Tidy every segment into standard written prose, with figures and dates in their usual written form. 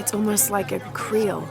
It's almost like a creel.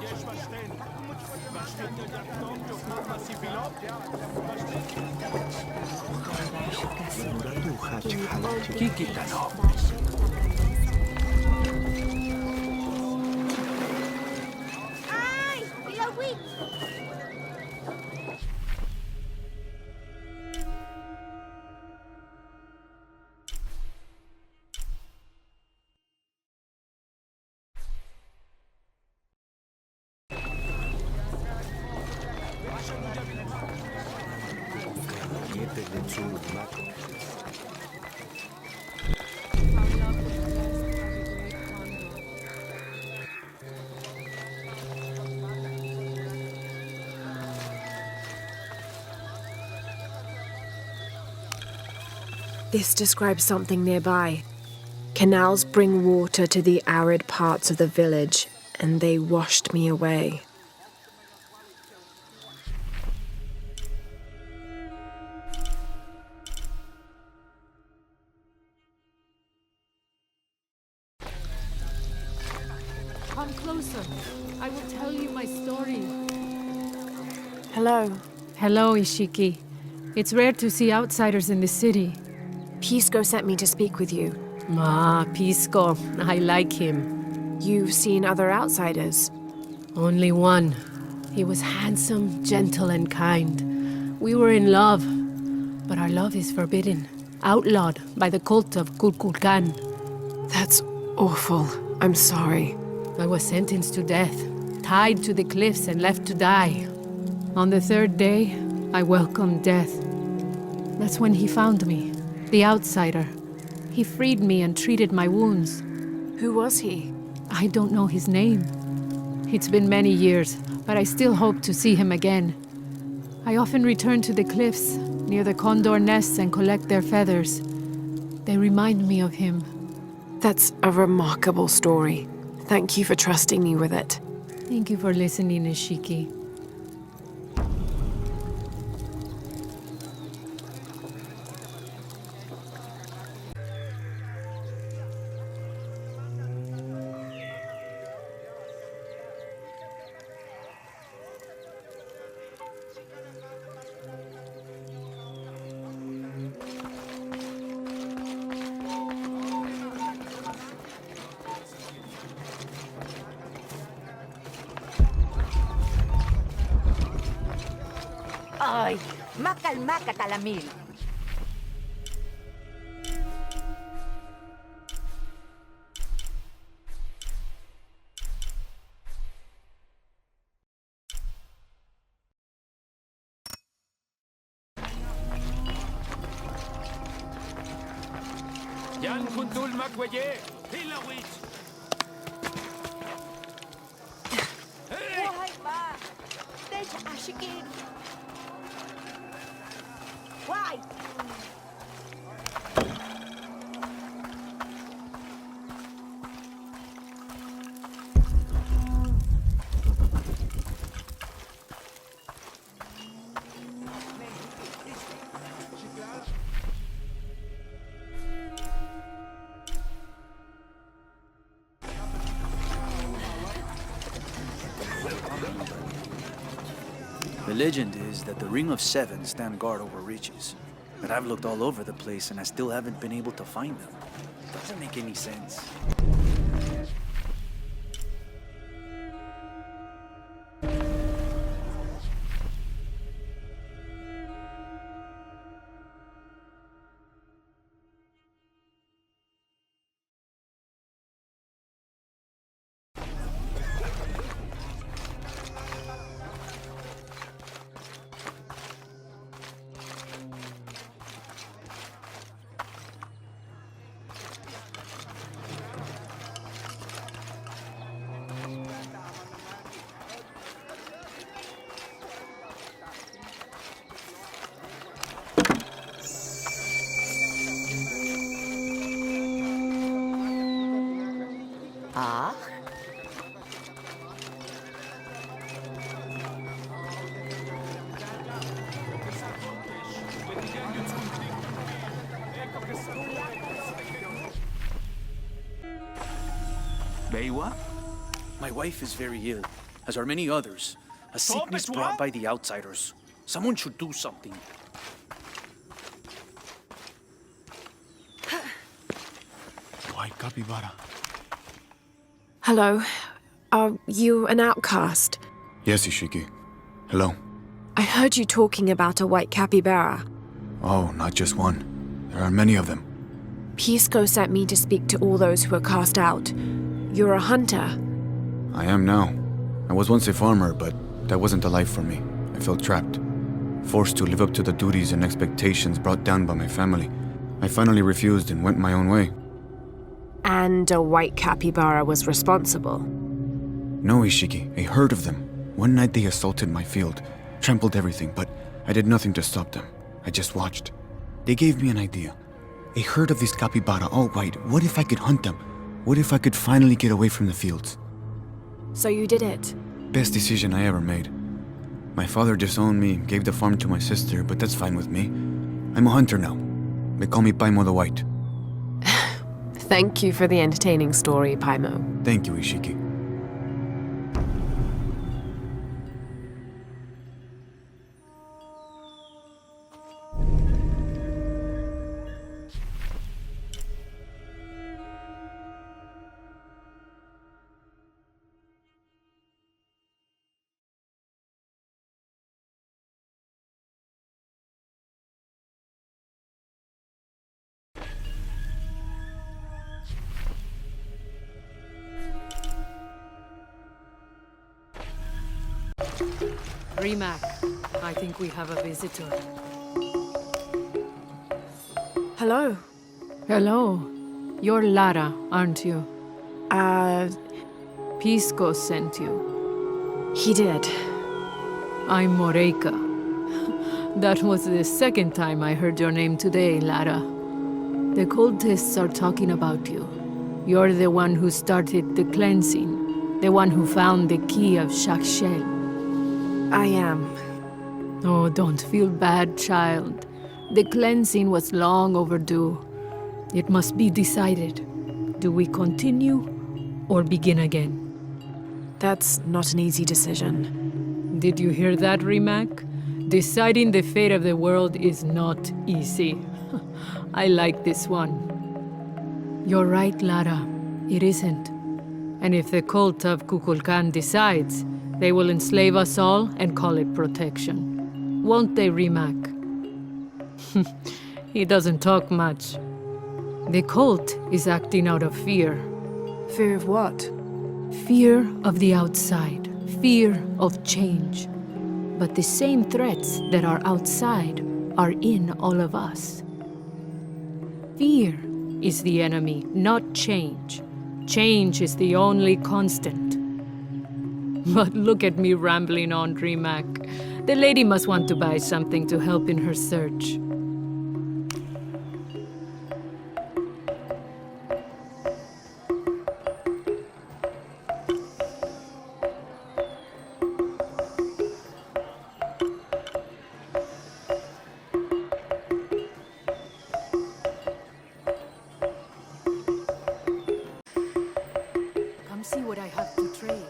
This describes something nearby. Canals bring water to the arid parts of the village, and they washed me away. Come closer. I will tell you my story. Hello. Hello, Ishiki. It's rare to see outsiders in the city. Pisco sent me to speak with you. Ah, Pisco. I like him. You've seen other outsiders? Only one. He was handsome, gentle, and kind. We were in love. But our love is forbidden. Outlawed by the cult of Kulkulkan. That's awful. I'm sorry. I was sentenced to death, tied to the cliffs and left to die. On the third day, I welcomed death. That's when he found me, the outsider. He freed me and treated my wounds. Who was he? I don't know his name. It's been many years, but I still hope to see him again. I often return to the cliffs, near the condor nests, and collect their feathers. They remind me of him. That's a remarkable story. Thank you for trusting me with it. Thank you for listening, Ishiki. Ay, makalma ka talamil. Yan kuntul makweye, hilawit. Buhay pa! Deja ashikin! Why? The legend is that the Ring of Seven stand guard over riches. But I've looked all over the place and I still haven't been able to find them. Doesn't make any sense. Ah? Beiwa? My wife is very ill, as are many others. A sickness brought by the outsiders. Someone should do something. White capybara. Hello. Are you an outcast? Yes, Ishiki. Hello. I heard you talking about a white capybara. Oh, not just one. There are many of them. Pisco sent me to speak to all those who were cast out. You're a hunter. I am now. I was once a farmer, but that wasn't a life for me. I felt trapped. Forced to live up to the duties and expectations brought down by my family. I finally refused and went my own way. And a white capybara was responsible. No, Ishiki. A herd of them. One night they assaulted my field, trampled everything, but I did nothing to stop them. I just watched. They gave me an idea. A herd of these capybara, all white. What if I could hunt them? What if I could finally get away from the fields? So you did it. Best decision I ever made. My father disowned me, gave the farm to my sister, but that's fine with me. I'm a hunter now. They call me Paimo the White. Thank you for the entertaining story, Paimo. Thank you, Ishiki. Rimac, I think we have a visitor. Hello. Hello. You're Lara, aren't you? Pisco sent you. He did. I'm Moreika. That was the second time I heard your name today, Lara. The cultists are talking about you. You're the one who started the cleansing, the one who found the key of Shakshel. I am. Oh, don't feel bad, child. The cleansing was long overdue. It must be decided. Do we continue or begin again? That's not an easy decision. Did you hear that, Rimac? Deciding the fate of the world is not easy. I like this one. You're right, Lara. It isn't. And if the cult of Kukulkan decides, they will enslave us all and call it protection. Won't they, Rimac? He doesn't talk much. The cult is acting out of fear. Fear of what? Fear of the outside. Fear of change. But the same threats that are outside are in all of us. Fear is the enemy, not change. Change is the only constant. But look at me rambling on, Rimac. The lady must want to buy something to help in her search. Come see what I have to trade.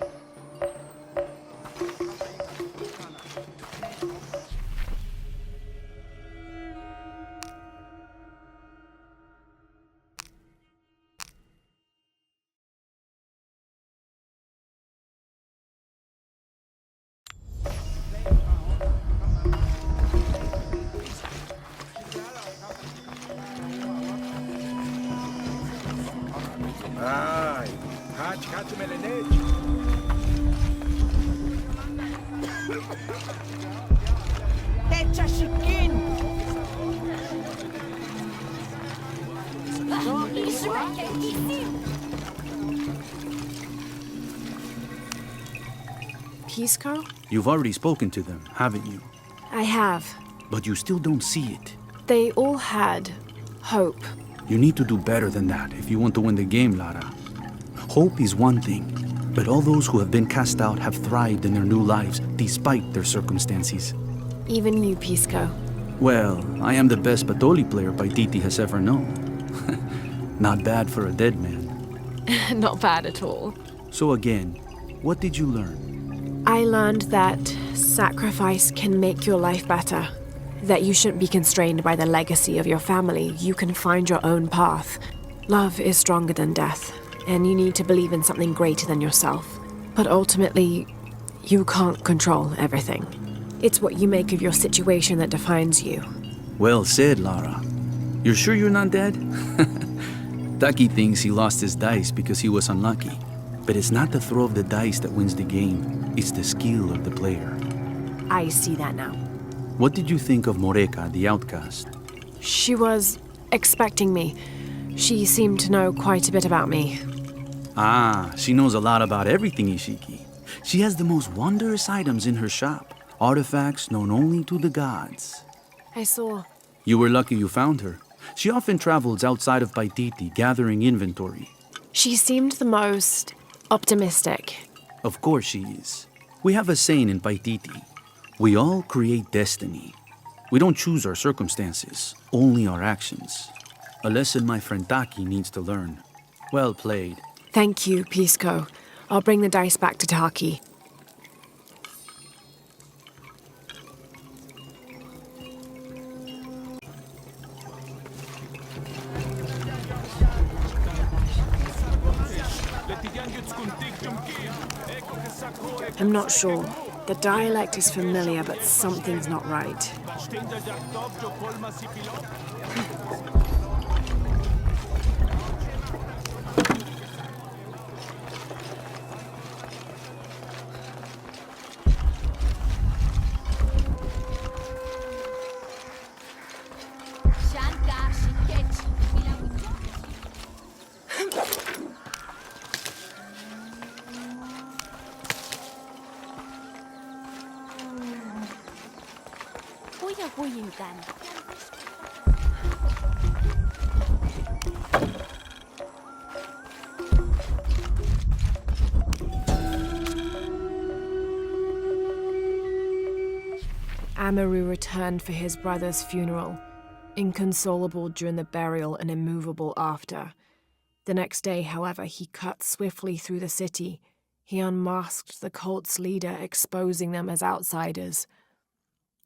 Ay, catch me the Techa shikin! Pisco? You've already spoken to them, haven't you? I have. But you still don't see it. They all had hope. You need to do better than that if you want to win the game, Lara. Hope is one thing, but all those who have been cast out have thrived in their new lives despite their circumstances. Even you, Pisco. Well, I am the best Batoli player Paititi has ever known. Not bad for a dead man. Not bad at all. So again, What did you learn? I learned that sacrifice can make your life better. That you shouldn't be constrained by the legacy of your family. You can find your own path. Love is stronger than death, and you need to believe in something greater than yourself. But ultimately, you can't control everything. It's what you make of your situation that defines you. Well said, Lara. You're sure you're not dead? Taki thinks he lost his dice because he was unlucky. But it's not the throw of the dice that wins the game. It's the skill of the player. I see that now. What did you think of Moreka, the outcast? She was expecting me. She seemed to know quite a bit about me. Ah, she knows a lot about everything, Ishiki. She has the most wondrous items in her shop. Artifacts known only to the gods. I saw. You were lucky you found her. She often travels outside of Paititi, gathering inventory. She seemed the most optimistic. Of course she is. We have a saying in Paititi. We all create destiny. We don't choose our circumstances, only our actions. A lesson my friend Taki needs to learn. Well played. Thank you, Pisco. I'll bring the dice back to Taki. I'm not sure. The dialect is familiar, but something's not right. Amaru returned for his brother's funeral, inconsolable during the burial and immovable after. The next day, however, he cut swiftly through the city. He unmasked the cult's leader, exposing them as outsiders.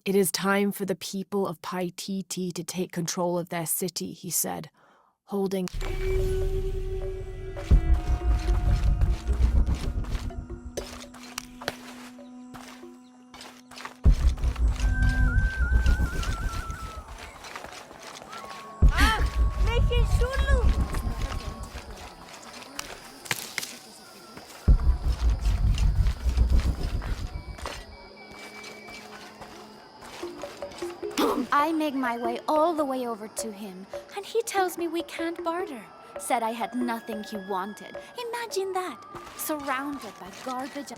It is time for the people of Paititi to take control of their city, he said, holding... I make my way all the way over to him, and he tells me we can't barter. Said I had nothing he wanted. Imagine that, surrounded by garbage.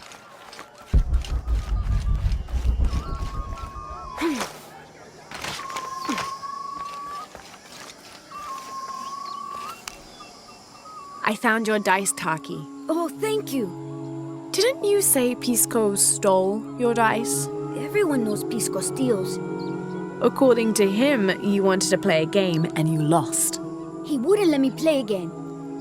I found your dice, Taki. Oh, thank you. Didn't you say Pisco stole your dice? Everyone knows Pisco steals. According to him, you wanted to play a game and you lost. He wouldn't let me play again.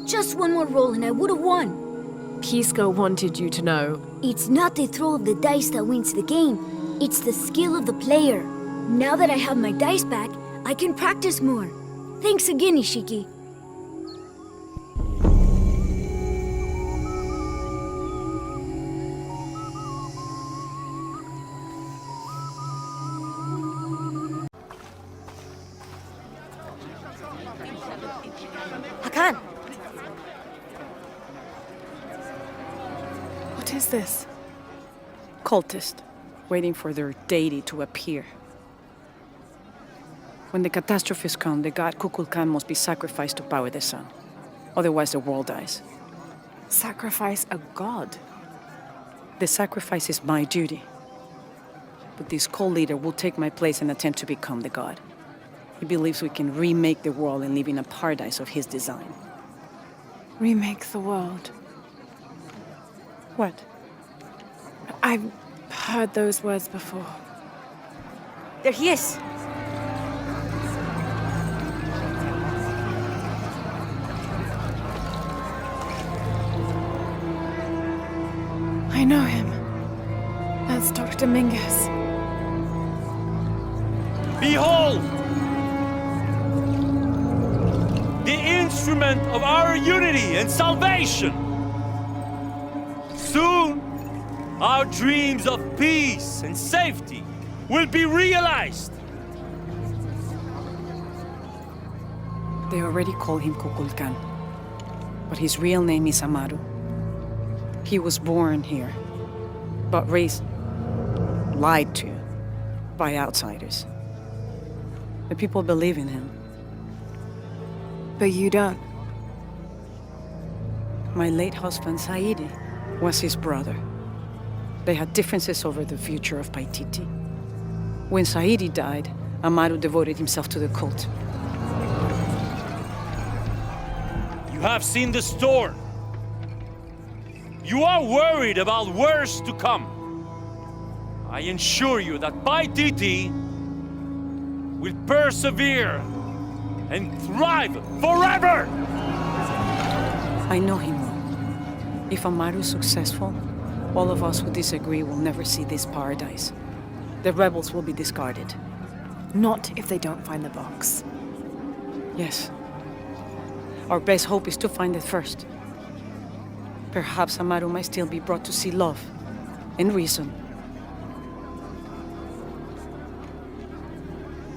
Just one more roll and I would have won. Pisco wanted you to know. It's not the throw of the dice that wins the game. It's the skill of the player. Now that I have my dice back, I can practice more. Thanks again, Ishiki. Hakan! What is this? Cultist, waiting for their deity to appear. When the catastrophes come, the god Kukulkan must be sacrificed to power the sun. Otherwise, the world dies. Sacrifice a god? The sacrifice is my duty. But this cult leader will take my place and attempt to become the god. He believes we can remake the world and live in a paradise of his design. Remake the world. What? I've heard those words before. There he is! Behold! The instrument of our unity and salvation! Soon, our dreams of peace and safety will be realized! They already call him Kukulkan, but his real name is Amaru. He was born here, but raised, lied to, by outsiders. The people believe in him. But you don't. My late husband, Saidi, was his brother. They had differences over the future of Paititi. When Saidi died, Amaru devoted himself to the cult. You have seen the storm. You are worried about worse to come. I assure you that Paititi will persevere and thrive forever! I know him well. If Amaru is successful, all of us who disagree will never see this paradise. The rebels will be discarded. Not if they don't find the box. Yes. Our best hope is to find it first. Perhaps Amaru might still be brought to see love and reason.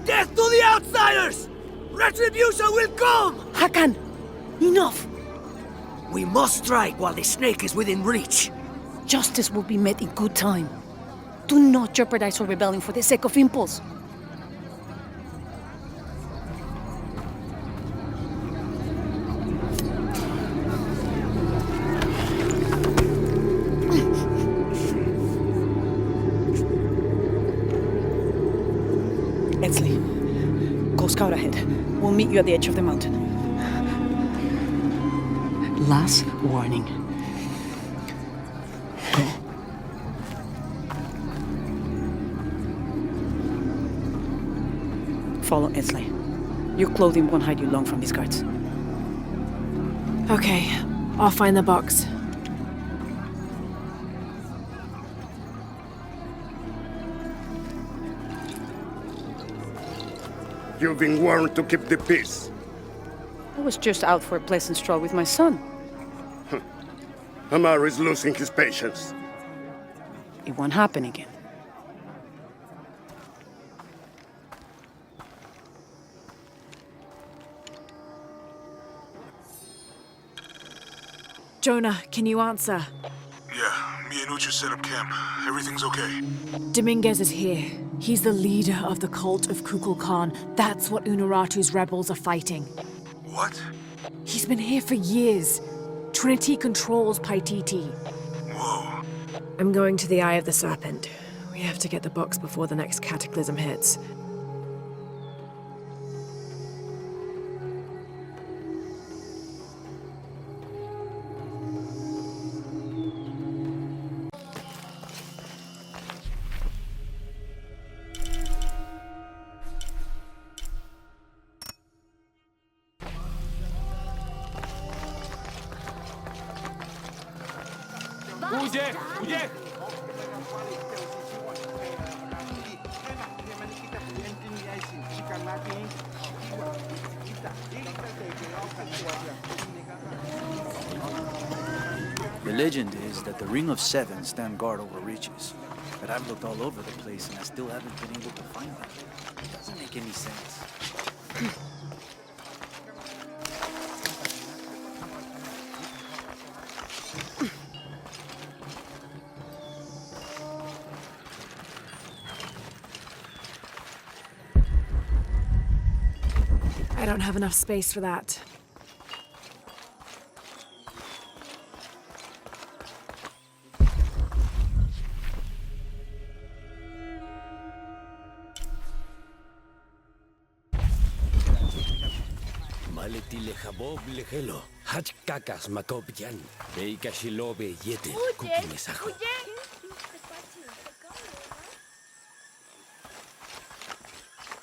Death to the outsiders! Retribution will come! Hakan! Enough! We must strike while the snake is within reach. Justice will be met in good time. Do not jeopardize our rebellion for the sake of impulse. Edsley, go scout ahead. We'll meet you at the edge of the mountain. Last warning. Go. Follow Edsley. Your clothing won't hide you long from these guards. Okay, I'll find the box. You've been warned to keep the peace. I was just out for a pleasant stroll with my son. Amaru is losing his patience. It won't happen again. Jonah, can you answer? Yeah, me and Ucha set up camp. Everything's okay. Dominguez is here. He's the leader of the cult of Kukulkan. That's what Unuratu's rebels are fighting. What? He's been here for years. Trinity controls Paititi. Whoa. I'm going to the Eye of the Serpent. We have to get the box before the next cataclysm hits. Huye! Huye! The legend is that the Ring of Seven stand guard over riches. But I've looked all over the place and I still haven't been able to find them. It doesn't make any sense. I don't have enough space for that. Maletile jabob lejelo, hach kakas makopjan, beika shilobe yete, kukimesajo.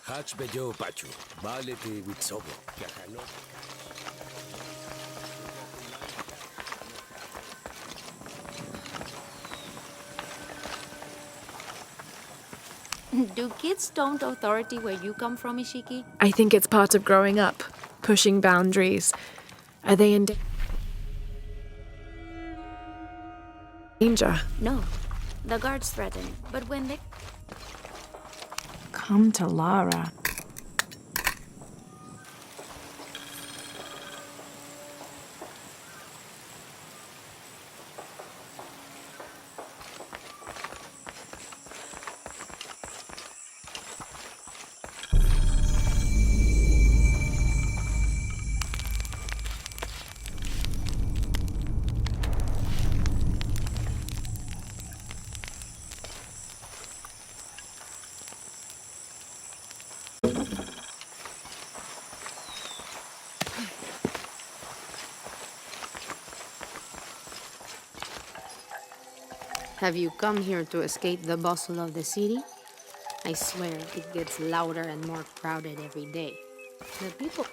Hach beyo pachu, balete witsobo, yajano. Do kids don't authority where you come from, Ishiki? I think it's part of growing up, pushing boundaries. Are they in danger? No. The guards threaten, but when they... Come to Lara. Have you come here to escape the bustle of the city? I swear, it gets louder and more crowded every day. The people...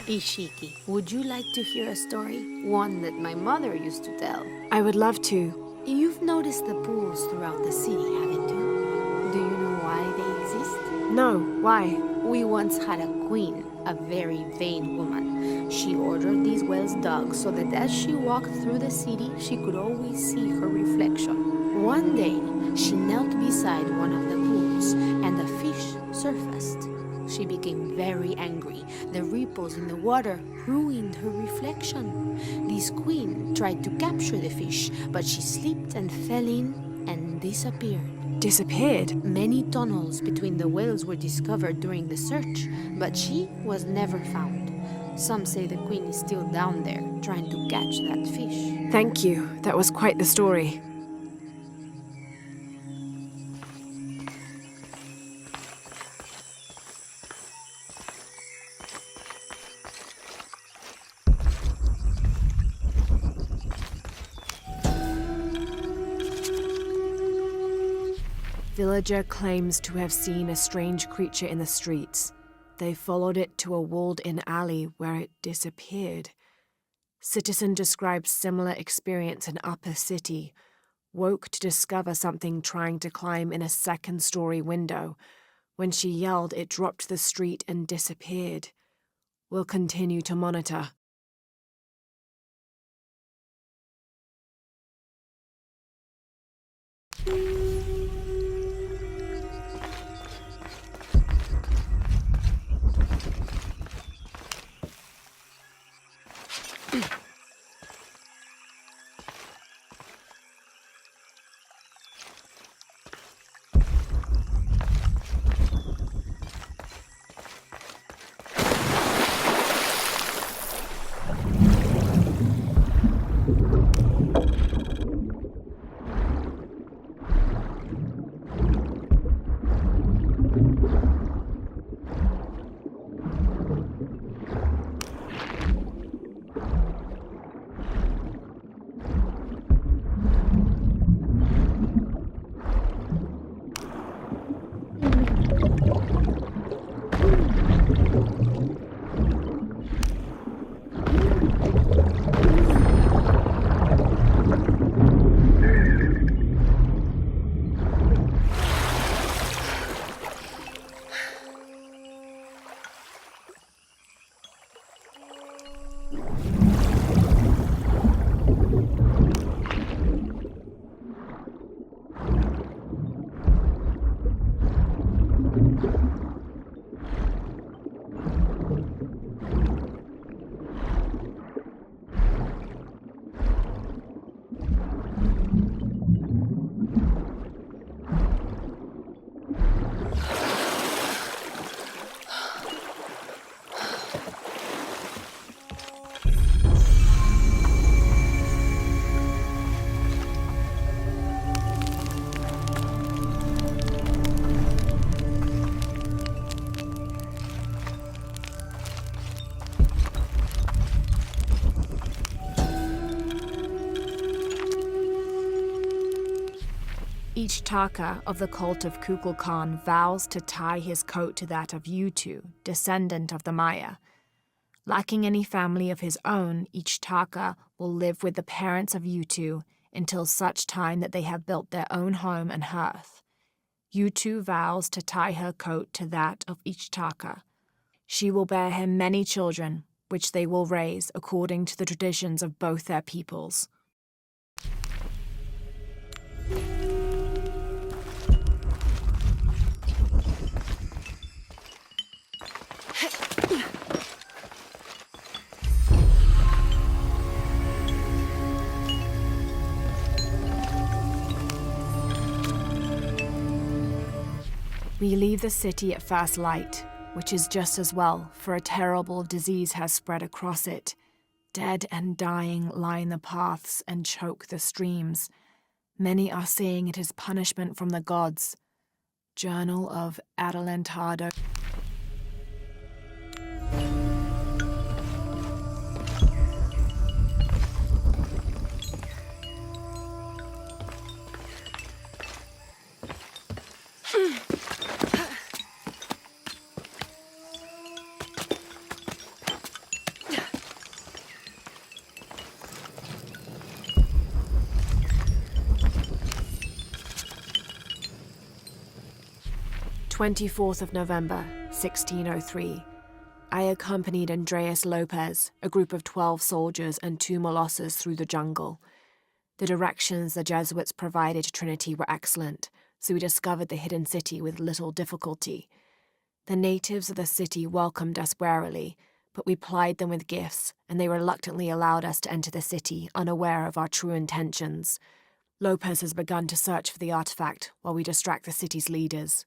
Ishiki, would you like to hear a story? One that my mother used to tell. I would love to. You've noticed the pools throughout the city, haven't you? Do you know why they exist? No, why? We once had a queen, a very vain woman. She ordered these wells dug so that as she walked through the city, she could always see her reflection. One day, she knelt beside one of the pools, and a fish surfaced. She became very angry. The ripples in the water ruined her reflection. This queen tried to capture the fish, but she slipped and fell in and disappeared. Disappeared? Many tunnels between the whales were discovered during the search, but she was never found. Some say the queen is still down there, trying to catch that fish. Thank you. That was quite the story. Villager claims to have seen a strange creature in the streets. They followed it to a walled-in alley where it disappeared. Citizen describes similar experience in Upper City. Woke to discover something trying to climb in a second-story window. When she yelled, it dropped to the street and disappeared. We'll continue to monitor. Each Taka of the cult of Kukulkan vows to tie his coat to that of Yutu, descendant of the Maya. Lacking any family of his own, each Taka will live with the parents of Yutu until such time that they have built their own home and hearth. Yutu vows to tie her coat to that of each Taka. She will bear him many children, which they will raise according to the traditions of both their peoples. We leave the city at first light, which is just as well, for a terrible disease has spread across it. Dead and dying line the paths and choke the streams. Many are saying it is punishment from the gods. Journal of Adelantado. November 1603. I accompanied Andreas Lopez, a group of 12 soldiers and 2 Molosses through the jungle. The directions the Jesuits provided to Trinity were excellent, so we discovered the hidden city with little difficulty. The natives of the city welcomed us warily, but we plied them with gifts, and they reluctantly allowed us to enter the city, unaware of our true intentions. Lopez has begun to search for the artifact while we distract the city's leaders.